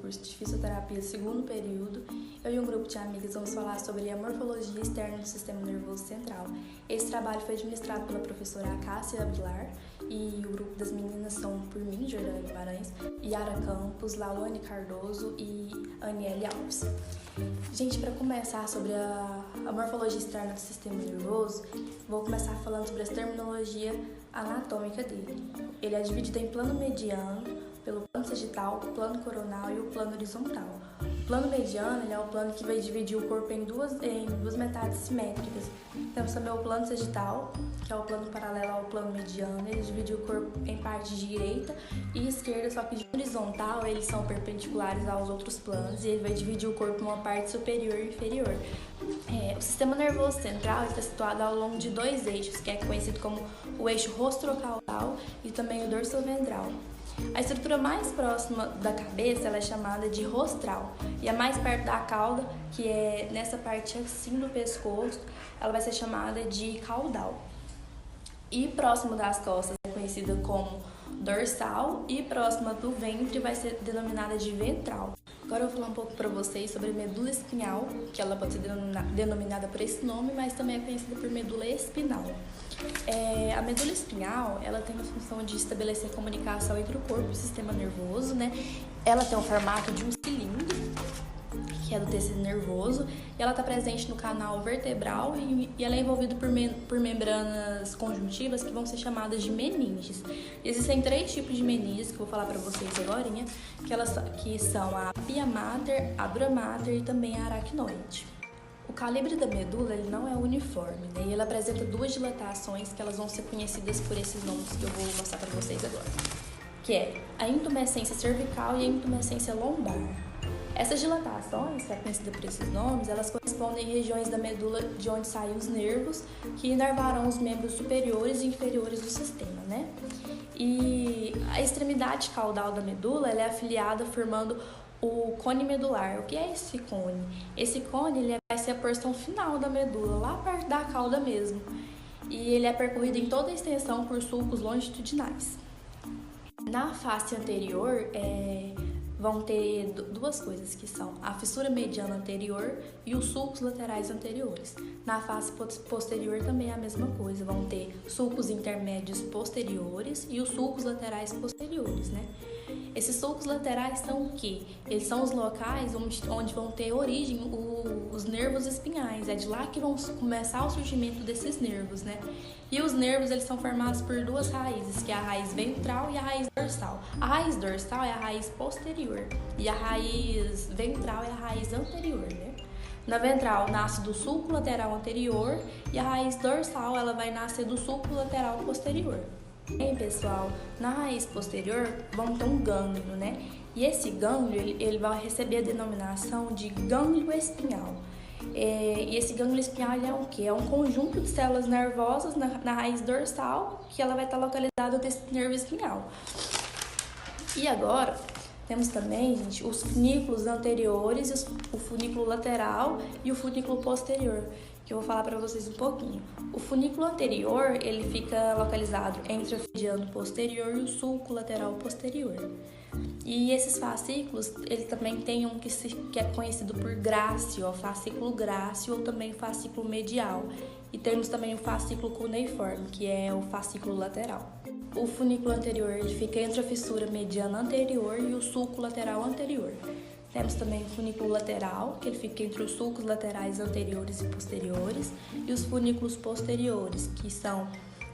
curso de fisioterapia segundo período. Eu e um grupo de amigas vamos falar sobre a morfologia externa do sistema nervoso central. Esse trabalho foi administrado pela professora Cássia Avilar e o grupo das meninas são por mim, Jordana Guimarães, Yara Campos, Lawane Cardoso e Aniele Alves. Gente, para começar sobre a morfologia externa do sistema nervoso, vou começar falando sobre a terminologia anatômica dele. Ele é dividido em plano mediano, pelo plano sagital, plano coronal e o plano horizontal. O plano mediano ele é o plano que vai dividir o corpo em duas metades simétricas. Temos também o plano sagital, que é o plano paralelo ao plano mediano. Ele divide o corpo em parte direita e esquerda, só que de horizontal eles são perpendiculares aos outros planos e ele vai dividir o corpo em uma parte superior e inferior. O sistema nervoso central está situado ao longo de dois eixos, que é conhecido como o eixo rostrocaudal e também o dorsoventral. A estrutura mais próxima da cabeça ela é chamada de rostral e a mais perto da cauda, que é nessa parte assim do pescoço, ela vai ser chamada de caudal. E próximo das costas é conhecida como dorsal e próxima do ventre vai ser denominada de ventral. Agora eu vou falar um pouco para vocês sobre a medula espinhal, que ela pode ser denominada por esse nome, mas também é conhecida por medula espinal. A medula espinhal, ela tem a função de estabelecer comunicação entre o corpo e o sistema nervoso, né? Ela tem o formato de um cilindro, que é do tecido nervoso, e ela está presente no canal vertebral e ela é envolvida por membranas conjuntivas que vão ser chamadas de meninges. Existem três tipos de meninges que eu vou falar para vocês agora, que são a pia mater, a dura mater e também a aracnoide. O calibre da medula ele não é uniforme, né? E ele apresenta duas dilatações que elas vão ser conhecidas por esses nomes que eu vou mostrar para vocês agora, que é a intumescência cervical e a intumescência lombar. Essas dilatações, que é conhecida por esses nomes, elas correspondem a regiões da medula de onde saem os nervos que inervarão os membros superiores e inferiores do sistema, né? E a extremidade caudal da medula ela é afiliada formando o cone medular. O que é esse cone? Esse cone ele vai ser a porção final da medula, lá perto da cauda mesmo. E ele é percorrido em toda a extensão por sulcos longitudinais. Na face anterior, vão ter duas coisas, que são a fissura mediana anterior e os sulcos laterais anteriores. Na face posterior também é a mesma coisa, vão ter sulcos intermédios posteriores e os sulcos laterais posteriores, né? Esses sulcos laterais são o quê? Eles são os locais onde vão ter origem os nervos espinhais. É de lá que vão começar o surgimento desses nervos, né? E os nervos eles são formados por duas raízes, que é a raiz ventral e a raiz dorsal. A raiz dorsal é a raiz posterior e a raiz ventral é a raiz anterior, né? Na ventral nasce do sulco lateral anterior e a raiz dorsal ela vai nascer do sulco lateral posterior. Bem, pessoal, na raiz posterior vamos ter um gânglio, né? E esse gânglio ele vai receber a denominação de gânglio espinhal. E esse gânglio espinhal é o quê? É um conjunto de células nervosas na raiz dorsal que ela vai estar localizada nesse nervo espinhal. E agora temos também, gente, os funículos anteriores, o funículo lateral e o funículo posterior, que eu vou falar para vocês um pouquinho. O funículo anterior, ele fica localizado entre o mediano posterior e o sulco lateral posterior. E esses fascículos, ele também tem um que é conhecido por grácil, o fascículo grácil ou também fascículo medial. E temos também o fascículo cuneiforme, que é o fascículo lateral. O funículo anterior ele fica entre a fissura mediana anterior e o sulco lateral anterior. Temos também o funículo lateral, que ele fica entre os sulcos laterais anteriores e posteriores, e os funículos posteriores, que são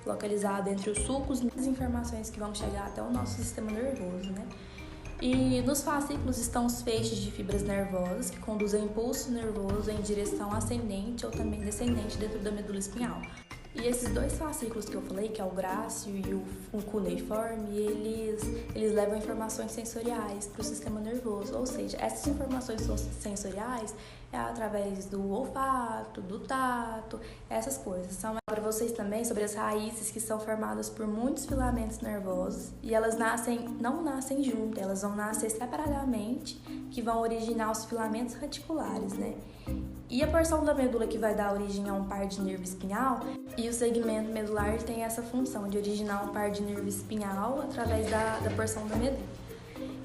localizados entre os sulcos e as informações que vão chegar até o nosso sistema nervoso, né? E nos fascículos estão os feixes de fibras nervosas que conduzem o impulso nervoso em direção ascendente ou também descendente dentro da medula espinhal. E esses dois fascículos que eu falei, que é o grácil e o cuneiforme, eles levam informações sensoriais para o sistema nervoso. Ou seja, essas informações sensoriais é através do olfato, do tato, essas coisas. São para vocês também sobre as raízes que são formadas por muitos filamentos nervosos e elas não nascem juntas, elas vão nascer separadamente, que vão originar os filamentos radiculares, né? E a porção da medula que vai dar origem a um par de nervo espinhal, e o segmento medular tem essa função de originar um par de nervo espinhal através da porção da medula.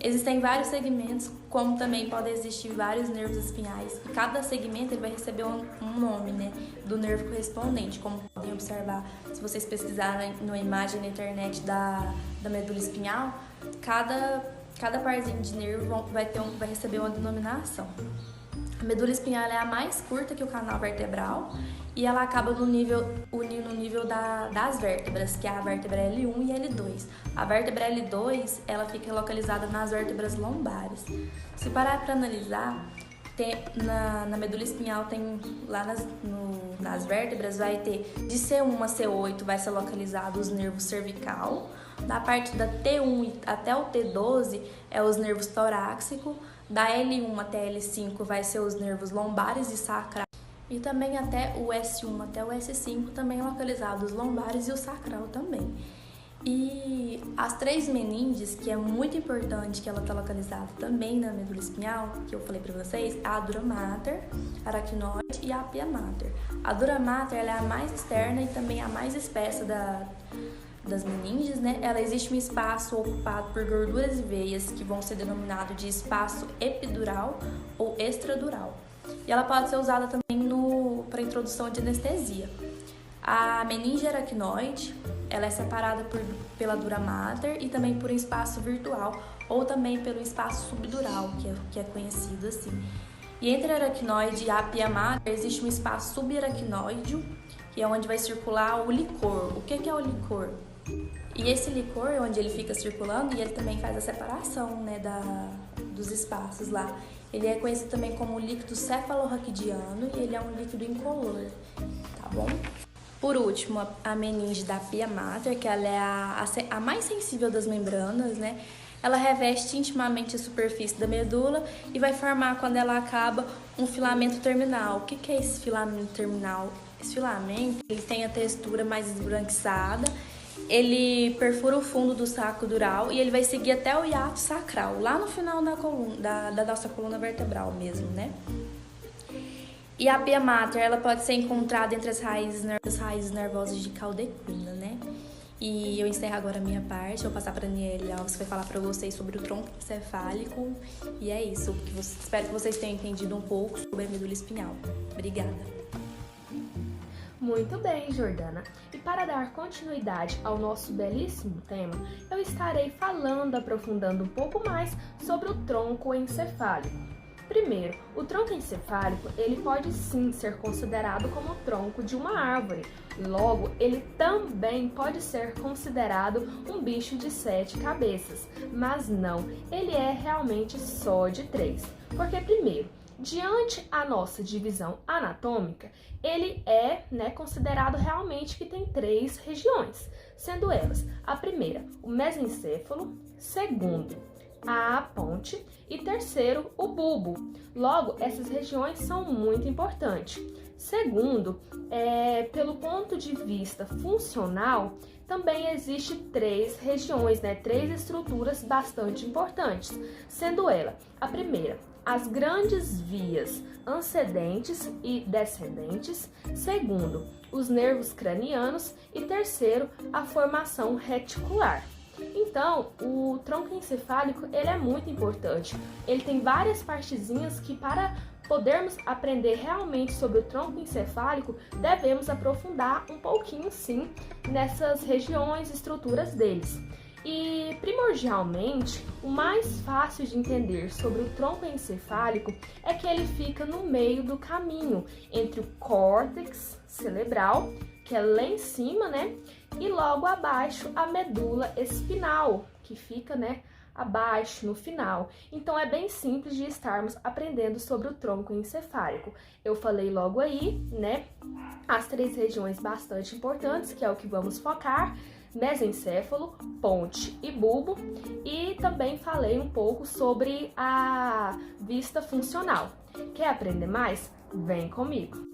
Existem vários segmentos, como também podem existir vários nervos espinhais. E cada segmento ele vai receber um nome, né, do nervo correspondente, como podem observar se vocês pesquisarem numa imagem na internet da medula espinhal, cada parzinho de nervo vai receber uma denominação. A medula espinhal é a mais curta que o canal vertebral e ela acaba no nível das vértebras, que é a vértebra L1 e L2. A vértebra L2 ela fica localizada nas vértebras lombares. Se parar para analisar, na medula espinhal tem lá nas vértebras vai ter de C1 a C8 vai ser localizado os nervos cervical. Da parte da T1 até o T12 é os nervos torácicos. Da L1 até L5 vai ser os nervos lombares e sacral. E também até o S1 até o S5 também localizados os lombares e o sacral também. E as três meninges, que é muito importante que ela está localizada também na medula espinhal, que eu falei para vocês, a dura mater, aracnoide e a pia mater. A dura mater ela é a mais externa e também a mais espessa das meninges, né? Ela existe um espaço ocupado por gorduras e veias que vão ser denominados de espaço epidural ou extradural. E ela pode ser usada também para introdução de anestesia. A meninge aracnoide, ela é separada pela dura mater e também por um espaço virtual ou também pelo espaço subdural, que é conhecido assim. E entre a aracnoide e a pia mater existe um espaço subaracnoide, que é onde vai circular o licor. O que é o licor? E esse licor é onde ele fica circulando e ele também faz a separação, né, dos espaços lá. Ele é conhecido também como líquido cefalorraquidiano e ele é um líquido incolor, tá bom? Por último, a meninge da pia mater, que ela é a mais sensível das membranas, né? Ela reveste intimamente a superfície da medula e vai formar, quando ela acaba, um filamento terminal. O que é esse filamento terminal? Esse filamento ele tem a textura mais esbranquiçada, ele perfura o fundo do saco dural e ele vai seguir até o hiato sacral, lá no final da coluna, da nossa coluna vertebral mesmo, né? E a pia mater, ela pode ser encontrada entre as raízes nervosas de Caldequina, né? E eu encerro agora a minha parte, vou passar para a Aniele Alves, que vai falar para vocês sobre o tronco encefálico. E é isso, espero que vocês tenham entendido um pouco sobre a medula espinhal. Obrigada! Muito bem, Jordana. E para dar continuidade ao nosso belíssimo tema, eu estarei aprofundando um pouco mais sobre o tronco encefálico. Primeiro, o tronco encefálico, ele pode sim ser considerado como o tronco de uma árvore. Logo, ele também pode ser considerado um bicho de 7 cabeças. Mas não, ele é realmente só de 3. Porque primeiro, diante a nossa divisão anatômica, ele é considerado realmente que tem 3 regiões, sendo elas a primeira, o mesencéfalo, segundo, a aponte e terceiro, o bulbo. Logo, essas regiões são muito importantes. Segundo, pelo ponto de vista funcional, também existe 3 regiões, 3 estruturas bastante importantes, sendo ela a primeira, as grandes vias ascendentes e descendentes, segundo, os nervos cranianos e terceiro, a formação reticular. Então, o tronco encefálico ele é muito importante. Ele tem várias partezinhas que para podermos aprender realmente sobre o tronco encefálico, devemos aprofundar um pouquinho sim nessas regiões e estruturas deles. E, primordialmente, o mais fácil de entender sobre o tronco encefálico é que ele fica no meio do caminho entre o córtex cerebral, que é lá em cima, e logo abaixo a medula espinal, que fica, abaixo, no final. Então, é bem simples de estarmos aprendendo sobre o tronco encefálico. Eu falei logo aí, as 3 regiões bastante importantes, que é o que vamos focar: mesencéfalo, ponte e bulbo, e também falei um pouco sobre a vista funcional. Quer aprender mais? Vem comigo!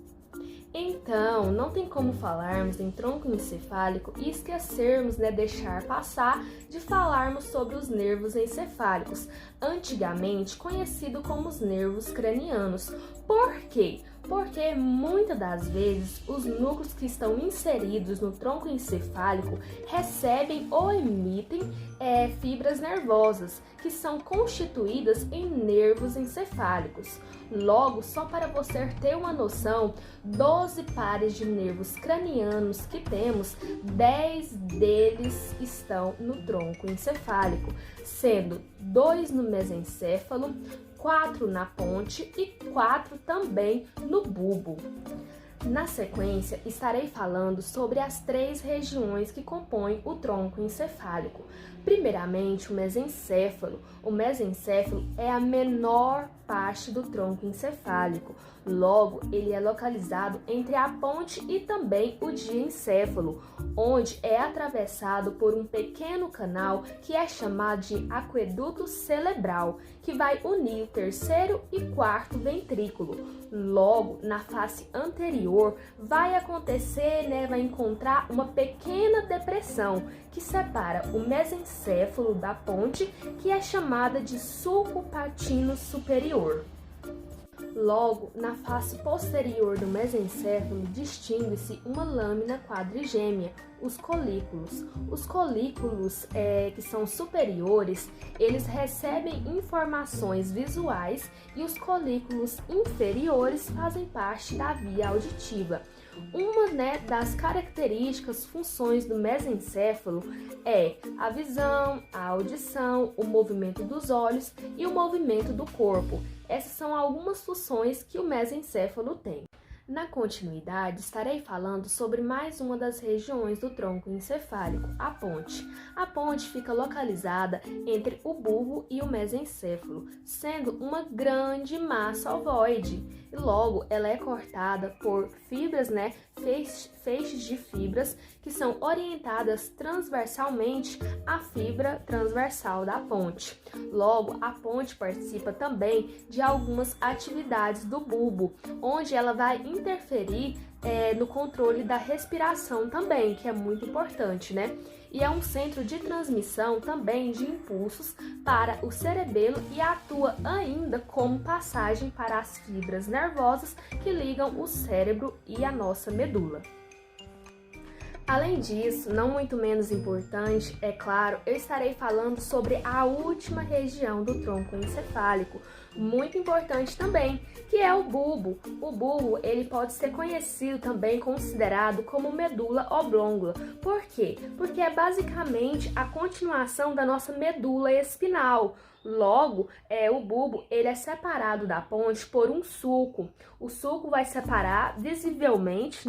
Então, não tem como falarmos em tronco encefálico e esquecermos, deixar passar de falarmos sobre os nervos encefálicos, antigamente conhecido como os nervos cranianos. Por quê? Porque muitas das vezes os núcleos que estão inseridos no tronco encefálico recebem ou emitem fibras nervosas, que são constituídas em nervos encefálicos. Logo, só para você ter uma noção, 12 pares de nervos cranianos que temos, 10 deles estão no tronco encefálico, sendo 2 no mesencéfalo, 4 na ponte e 4 também no bulbo. Na sequência, estarei falando sobre as 3 regiões que compõem o tronco encefálico. Primeiramente, o mesencéfalo. O mesencéfalo é a menor parte do tronco encefálico. Logo, ele é localizado entre a ponte e também o diencéfalo, onde é atravessado por um pequeno canal que é chamado de aqueduto cerebral, que vai unir o terceiro e quarto ventrículo. Logo, na face anterior, vai acontecer, vai encontrar uma pequena depressão que separa o mesencéfalo da ponte, que é chamada de sulco patino superior. Logo, na face posterior do mesencéfalo distingue-se uma lâmina quadrigêmea, os colículos. Os colículos, que são superiores, eles recebem informações visuais e os colículos inferiores fazem parte da via auditiva. Uma das características, funções do mesencéfalo é a visão, a audição, o movimento dos olhos e o movimento do corpo. Essas são algumas funções que o mesencéfalo tem. Na continuidade, estarei falando sobre mais uma das regiões do tronco encefálico, a ponte. A ponte fica localizada entre o bulbo e o mesencéfalo, sendo uma grande massa ovoide. E logo, ela é cortada por fibras, feixes de fibras que são orientadas transversalmente à fibra transversal da ponte. Logo, a ponte participa também de algumas atividades do bulbo, onde ela vai interferir no controle da respiração também, que é muito importante, E é um centro de transmissão também de impulsos para o cerebelo e atua ainda como passagem para as fibras nervosas que ligam o cérebro e a nossa medula. Além disso, não muito menos importante, é claro, eu estarei falando sobre a última região do tronco encefálico, muito importante também, que é o bulbo. O bulbo, ele pode ser conhecido também, considerado como medula oblongua. Por quê? Porque é basicamente a continuação da nossa medula espinal. Logo, o bulbo ele é separado da ponte por um sulco. O sulco vai separar visivelmente,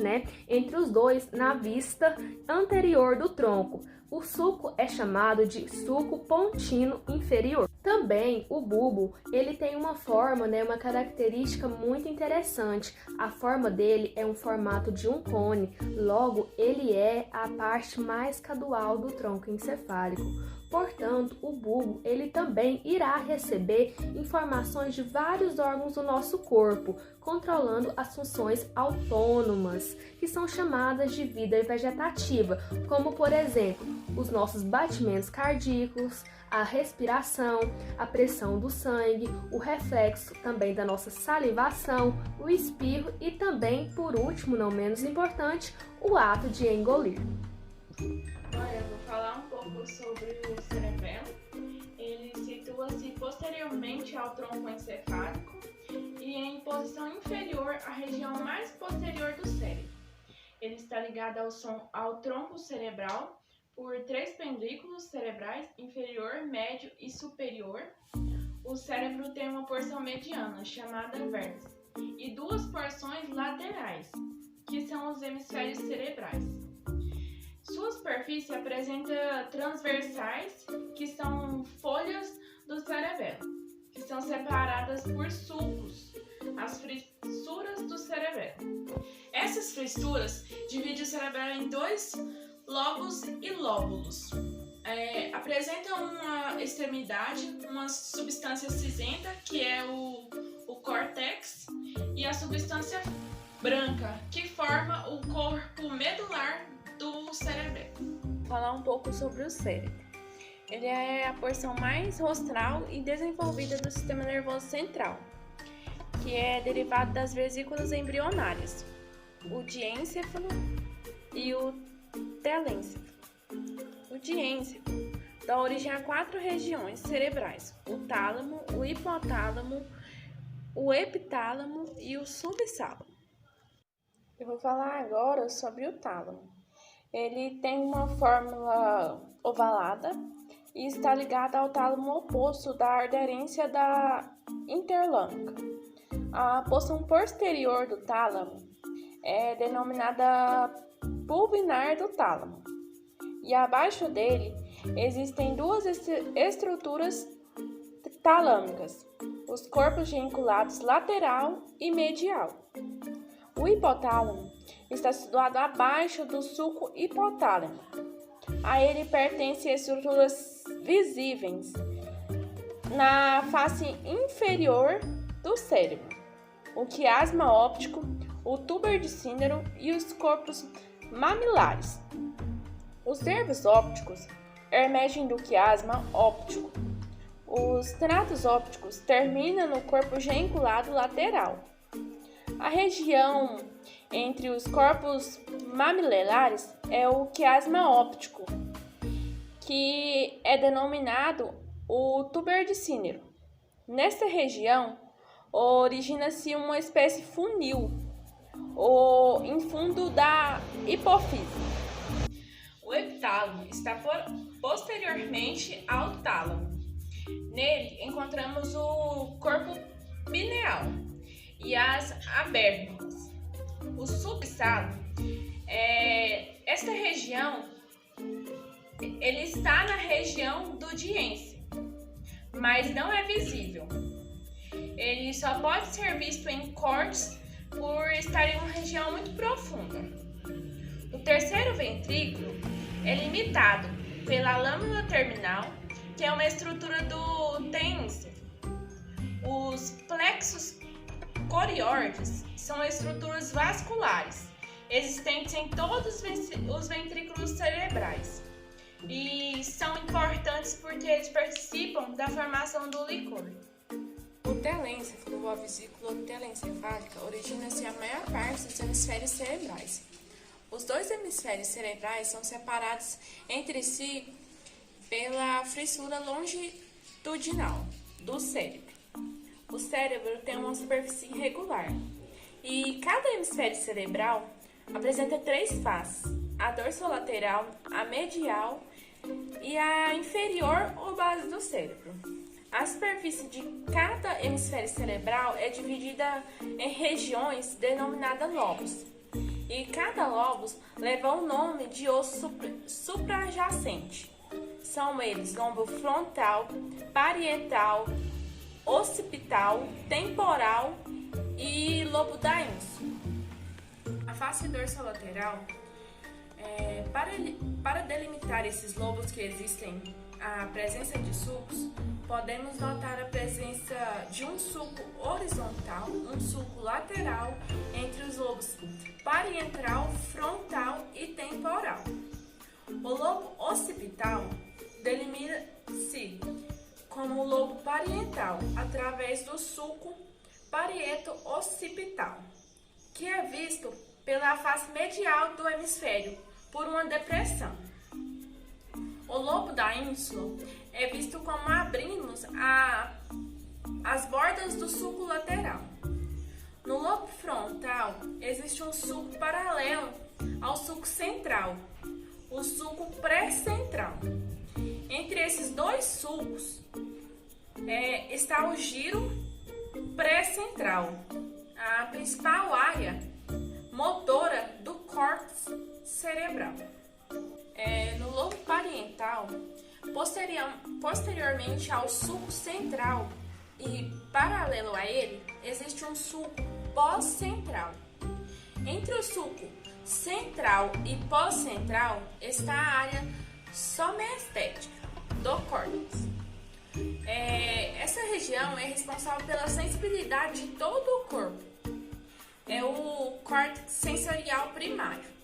entre os dois na vista anterior do tronco. O sulco é chamado de sulco pontino inferior. Também o bulbo, ele tem uma forma, uma característica muito interessante. A forma dele é um formato de um cone. Logo, ele é a parte mais caudal do tronco encefálico. Portanto, o bulbo ele também irá receber informações de vários órgãos do nosso corpo, controlando as funções autônomas, que são chamadas de vida vegetativa, como por exemplo, os nossos batimentos cardíacos, a respiração, a pressão do sangue, o reflexo também da nossa salivação, o espirro e também, por último, não menos importante, o ato de engolir. Agora eu vou falar um pouco sobre o cerebelo. Ele situa-se posteriormente ao tronco encefálico e em posição inferior à região mais posterior do cérebro. Ele está ligado ao tronco cerebral por 3 pendrículos cerebrais, inferior, médio e superior. O cérebro tem uma porção mediana, chamada vértice, e 2 porções laterais, que são os hemisférios cerebrais. Sua superfície apresenta transversais, que são folhas do cerebelo, que são separadas por sulcos, as fissuras do cerebelo. Essas fissuras dividem o cerebelo em 2 lobos e lóbulos. Apresentam uma extremidade, uma substância cinzenta, que é o córtex, e a substância branca, que forma o corpo medular do cerebelo. Vou falar um pouco sobre o cérebro. Ele é a porção mais rostral e desenvolvida do sistema nervoso central, que é derivado das vesículas embrionárias, o diencéfalo e o telêncefalo. O diencéfalo dá origem a 4 regiões cerebrais: o tálamo, o hipotálamo, o epitálamo e o subtálamo. Eu vou falar agora sobre o tálamo. Ele tem uma fórmula ovalada e está ligado ao tálamo oposto da aderência da interlâmica. A porção posterior do tálamo é denominada pulvinar do tálamo, e abaixo dele existem duas estruturas talâmicas, os corpos geniculado lateral e medial. O hipotálamo está situado abaixo do sulco hipotálamo. A ele pertencem estruturas visíveis na face inferior do cérebro: o quiasma óptico, o tuber de Cícero e os corpos mamilares. Os nervos ópticos emergem do quiasma óptico. Os tratos ópticos terminam no corpo geniculado lateral. A região entre os corpos mamilares é o quiasma óptico, que é denominado o tuber de Cícero. Nesta região, origina-se uma espécie funil, ou em fundo da hipófise. O epitálamo está posteriormente ao tálamo. Nele encontramos o corpo pineal e as abérnuas. O subtálamo, esta região, ele está na região do diênse, mas não é visível. Ele só pode ser visto em cortes por estar em uma região muito profunda. O terceiro ventrículo é limitado pela lâmina terminal, que é uma estrutura do tênis. Os plexos coriórdeos são estruturas vasculares existentes em todos os ventrículos cerebrais e são importantes porque eles participam da formação do licor. O teléncefalo, ou a vesícula telencefálica, origina-se a maior parte dos hemisférios cerebrais. Os dois hemisférios cerebrais são separados entre si pela fissura longitudinal do cérebro. O cérebro tem uma superfície irregular e cada hemisfério cerebral apresenta 3 faces: a dorsolateral, a medial e a inferior ou base do cérebro. A superfície de cada hemisfério cerebral é dividida em regiões denominadas lobos, e cada lobo leva o nome de osso suprajacente. São eles lobo frontal, parietal, occipital, temporal e lobo da índice. A face dorsolateral, para delimitar esses lobos que existem a presença de sulcos, podemos notar a presença de um sulco horizontal, um sulco lateral entre os lobos parietal, frontal e temporal. O lobo occipital delimita-se como o lobo parietal através do sulco parieto-occipital, que é visto pela face medial do hemisfério por uma depressão. O lobo da ínsula é visto como abrindo as bordas do sulco lateral. No lobo frontal existe um sulco paralelo ao sulco central, o sulco pré-central. Entre esses dois sulcos está o giro pré-central, a principal área motora do córtex cerebral. No lobo parietal, posteriormente ao sulco central e paralelo a ele, existe um sulco pós-central. Entre o sulco central e pós-central está a área somestética do córtex. Essa região é responsável pela sensibilidade de todo o corpo. É o córtex sensorial primário.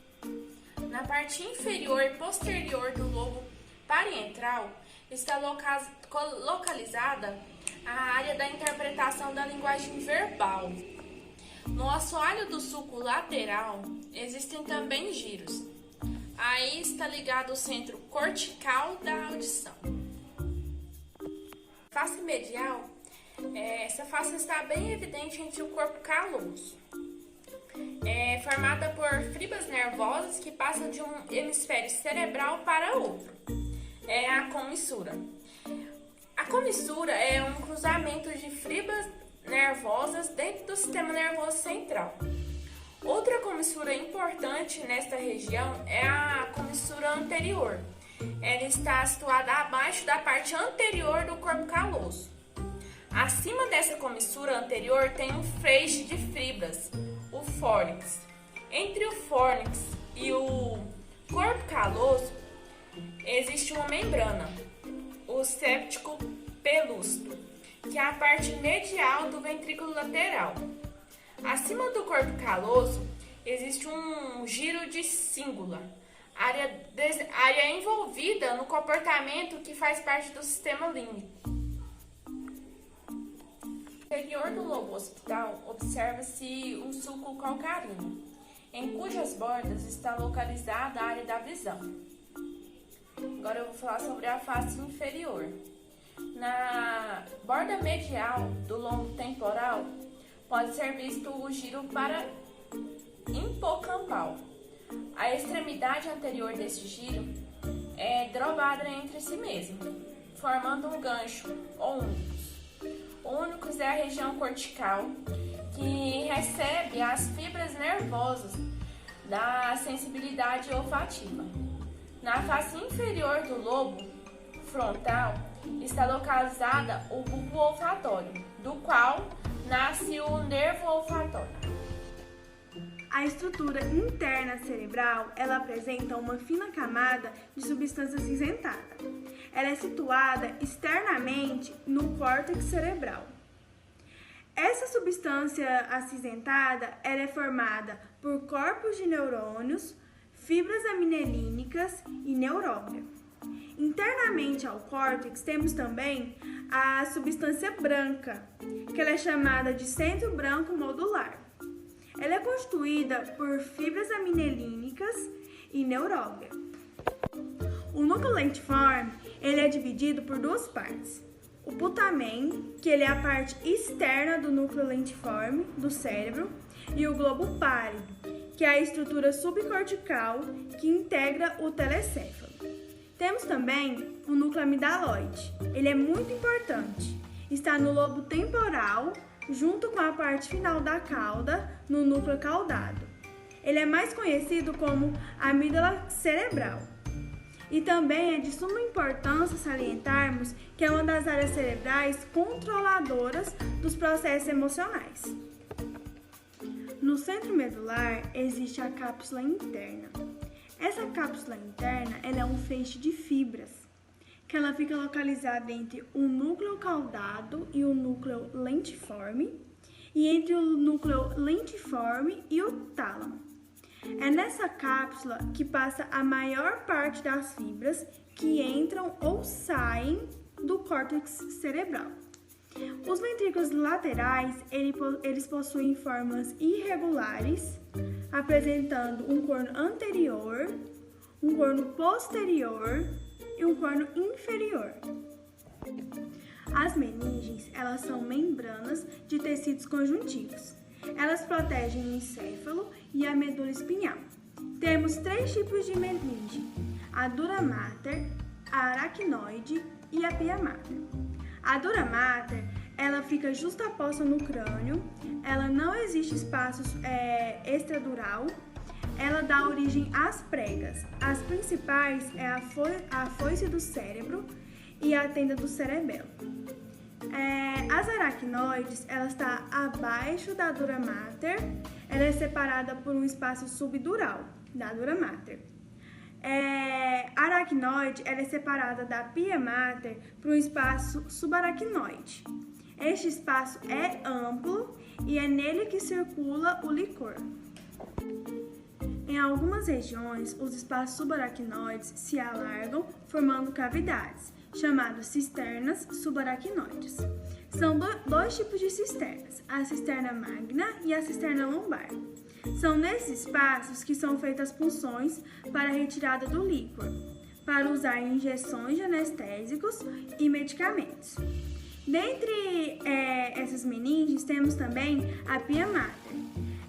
Na parte inferior e posterior do lobo parietal está localizada a área da interpretação da linguagem verbal. No assoalho do sulco lateral existem também giros. Aí está ligado o centro cortical da audição. face medial, essa face está bem evidente entre o corpo caloso. É formada por fibras nervosas que passam de um hemisfério cerebral para outro. É a comissura. A comissura é um cruzamento de fibras nervosas dentro do sistema nervoso central. Outra comissura importante nesta região é a comissura anterior. Ela está situada abaixo da parte anterior do corpo caloso. Acima dessa comissura anterior tem um feixe de fibras, o fórnix. Entre o fórnix e o corpo caloso existe uma membrana, o septo pelúcido, que é a parte medial do ventrículo lateral. Acima do corpo caloso existe um giro de cingula, área envolvida no comportamento que faz parte do sistema límbico. No interior do lobo occipital observa-se um sulco calcáreo, em cujas bordas está localizada a área da visão. Agora eu vou falar sobre a face inferior. Na borda medial do lombo temporal pode ser visto o giro para hipocampal. A extremidade anterior desse giro é dobrada entre si mesma, formando um gancho ou únicus. O únicus é a região cortical, que recebe as fibras nervosas da sensibilidade olfativa. Na face inferior do lobo frontal está localizada o bulbo olfatório, do qual nasce o nervo olfatório. A estrutura interna cerebral, ela apresenta uma fina camada de substância acinzentada. Ela é situada externamente no córtex cerebral. Essa substância acinzentada, ela é formada por corpos de neurônios, fibras aminelínicas e neuróglio. Internamente ao córtex temos também a substância branca, que ela é chamada de centro branco modular. Ela é constituída por fibras aminelínicas e neuróglio. O núcleo lentiforme, ele é dividido por duas partes. O putamen, que ele é a parte externa do núcleo lentiforme do cérebro, e o globo pálido, que é a estrutura subcortical que integra o telecéfalo. Temos também o núcleo amidaloide. Ele é muito importante. Está no lobo temporal, junto com a parte final da cauda, no núcleo caudado. Ele é mais conhecido como amígdala cerebral. E também é de suma importância salientarmos que é uma das áreas cerebrais controladoras dos processos emocionais. No centro medular existe a cápsula interna. Essa cápsula interna ela é um feixe de fibras, que ela fica localizada entre o núcleo caudado e o núcleo lentiforme, e entre o núcleo lentiforme e o tálamo. É nessa cápsula que passa a maior parte das fibras que entram ou saem do córtex cerebral. Os ventrículos laterais, eles possuem formas irregulares, apresentando um corno anterior, um corno posterior e um corno inferior. As meninges, elas são membranas de tecidos conjuntivos. Elas protegem o encéfalo e a medula espinhal. Temos 3 tipos de meninge: a dura mater, a aracnoide e a pia mater. A dura mater, ela fica justaposta no crânio, ela não existe espaço extradural, ela dá origem às pregas. As principais é a foice do cérebro e a tenda do cerebelo. As aracnoides, ela está abaixo da dura mater, ela é separada por um espaço subdural da dura mater. A aracnoide, ela é separada da pia mater por um espaço subaracnoide. Este espaço é amplo e é nele que circula o licor. Em algumas regiões, os espaços subaracnoides se alargam, formando cavidades, chamadas cisternas subaracnoides. São dois tipos de cisternas, a cisterna magna e a cisterna lombar. São nesses espaços que são feitas punções para a retirada do líquor, para usar em injeções de anestésicos e medicamentos. Dentre essas meninges, temos também a pia mater.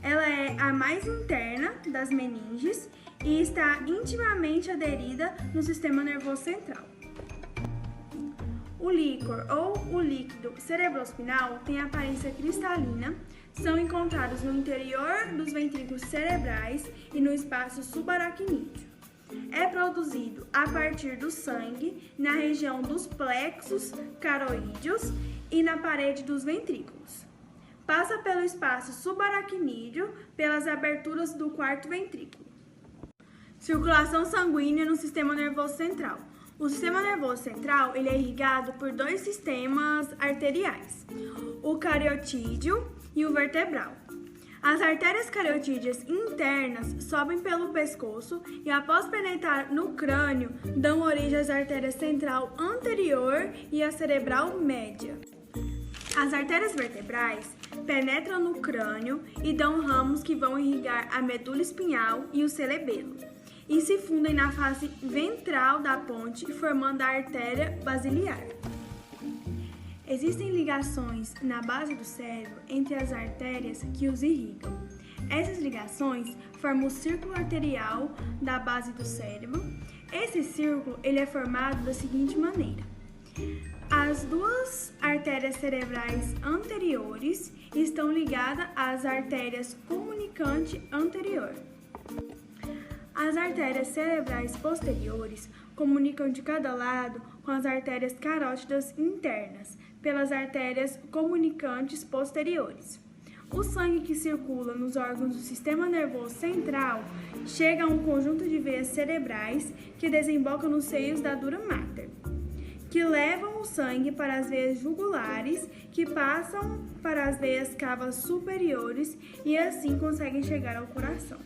Ela é a mais interna das meninges e está intimamente aderida no sistema nervoso central. O líquor ou o líquido cerebrospinal tem aparência cristalina, são encontrados no interior dos ventrículos cerebrais e no espaço subaracnídeo. É produzido a partir do sangue na região dos plexos caroídeos e na parede dos ventrículos. Passa pelo espaço subaracnídeo pelas aberturas do quarto ventrículo. Circulação sanguínea no sistema nervoso central. O sistema nervoso central ele é irrigado por dois sistemas arteriais, o cariotídeo e o vertebral. As artérias cariotídeas internas sobem pelo pescoço e, após penetrar no crânio, dão origem às artérias central anterior e à cerebral média. As artérias vertebrais penetram no crânio e dão ramos que vão irrigar a medula espinhal e o cerebelo, e se fundem na face ventral da ponte, formando a artéria basilar. Existem ligações na base do cérebro entre as artérias que os irrigam. Essas ligações formam o círculo arterial da base do cérebro. Esse círculo ele é formado da seguinte maneira: as duas artérias cerebrais anteriores estão ligadas às artérias comunicante anterior. As artérias cerebrais posteriores comunicam de cada lado com as artérias carótidas internas, pelas artérias comunicantes posteriores. O sangue que circula nos órgãos do sistema nervoso central chega a um conjunto de veias cerebrais que desembocam nos seios da dura mater, que levam o sangue para as veias jugulares, que passam para as veias cavas superiores e assim conseguem chegar ao coração.